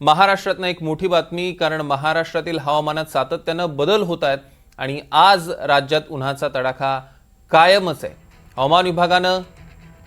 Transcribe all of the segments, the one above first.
महाराष्ट्रातनं एक मोठी बातमी, कारण महाराष्ट्रातील हवामानात सातत्यानं बदल होत आहेत आणि आज राज्यात उन्हाचा तडाखा कायमच आहे। हवामान विभागानं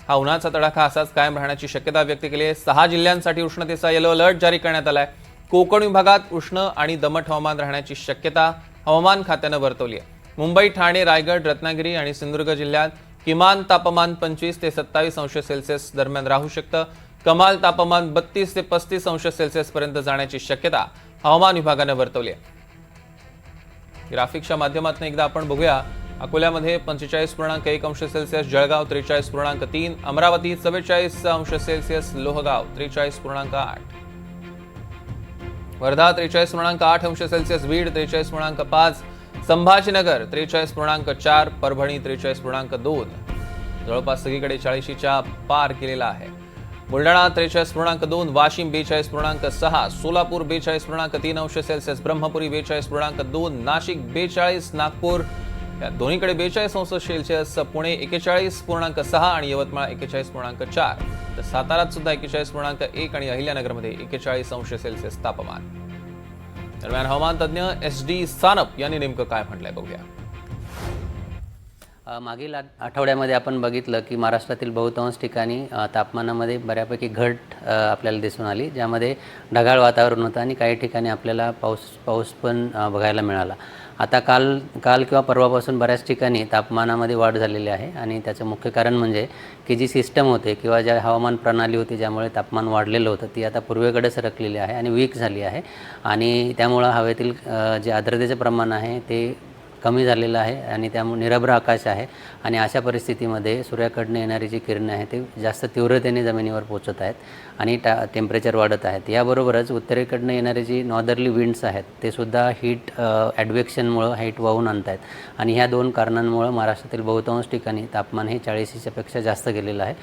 हा उन्हाचा तडाखा असाच कायम राहण्याची शक्यता व्यक्त केली आहे। 6 जिल्ह्यांसाठी उष्णतेचा येलो अलर्ट जारी करण्यात आलाय। कोकण विभागात उष्ण आणि दमट हवामान राहण्याची शक्यता हवामान खात्यानं वर्तवली आहे। मुंबई, ठाणे, रायगड, रत्नागिरी आणि सिंधुदुर्ग जिल्ह्यात किमान तापमान 25 ते 27 अंश सेल्सिअस दरम्यान राहू शकतं। कमाल तापमान 32 ते 35 अंश सेल्सिअस पर्यंत जाण्याची शक्यता हवामान विभागानं वर्तवली आहे। ग्राफिक्सच्या माध्यमातून एकदा आपण बघूया। अकोल्यामध्ये 45.1 अंश सेल्सिअस, जळगाव 43.3, अमरावती 44 अंश सेल्सिअस, लोहगाव 43.8, वर्धा 43.8 अंश सेल्सिअस, बीड 43.5, संभाजीनगर 43.4, परभणी 43.2, जवळपास सगळीकडे 40च्या पार केलेला आहे। बुलढाणा 43.2, वाशिम 42.6, सोलापूर 42.3 अंश सेल्सिअस, ब्रह्मपुरी 42.2, नाशिक 42, नागपूर या दोन्हीकडे 42 अंश सेल्सिअस, पुणे 41.6 आणि यवतमाळ 41.4, तर सातारात सुद्धा 41.1 आणि अहिल्यानगरमध्ये 41 अंश सेल्सिअस तापमान। दरम्यान हवामान तज्ञ SD सानप यांनी नेमकं काय म्हटलंय बघूया। मागील आठवड्यामध्ये आपण बघितलं की महाराष्ट्रातील बहुतांश ठिकाणी तापमानामध्ये बऱ्यापैकी घट आपल्याला दिसून आली, ज्यामध्ये ढगाळ वातावरण होतं आणि काही ठिकाणी आपल्याला पाऊस पण बघायला मिळाला। आता काल किंवा परवापासून बऱ्याच ठिकाणी तापमानामध्ये वाढ झालेली आहे आणि त्याचं मुख्य कारण म्हणजे की जी सिस्टम होते किंवा ज्या हवामान प्रणाली होती ज्यामुळे तापमान वाढलेलं होतं ती आता पूर्वेकडे सरकलेली आहे आणि वीक झाली आहे आणि त्यामुळं हवेतील जे आर्द्रतेचं प्रमाण आहे ते कमी झालेलं आहे आणि त्यामुळे निरभ्र आकाश आहे आणि अशा परिस्थितीमध्ये सूर्याकडनं येणारी जी किरणे आहेत ते जास्त तीव्रतेने जमिनीवर पोहोचत आहेत आणि टेम्परेचर वाढत आहेत। याबरोबरच उत्तरेकडनं येणारे जी नॉर्दर्ली विंड्स आहेत ते सुद्धा हीट ॲडव्हेक्शनमुळं हीट वाहून आणत आहेत आणि ह्या दोन कारणांमुळं महाराष्ट्रातील बहुतांश ठिकाणी तापमान हे 40च्या पेक्षा जास्त गेलेलं आहे।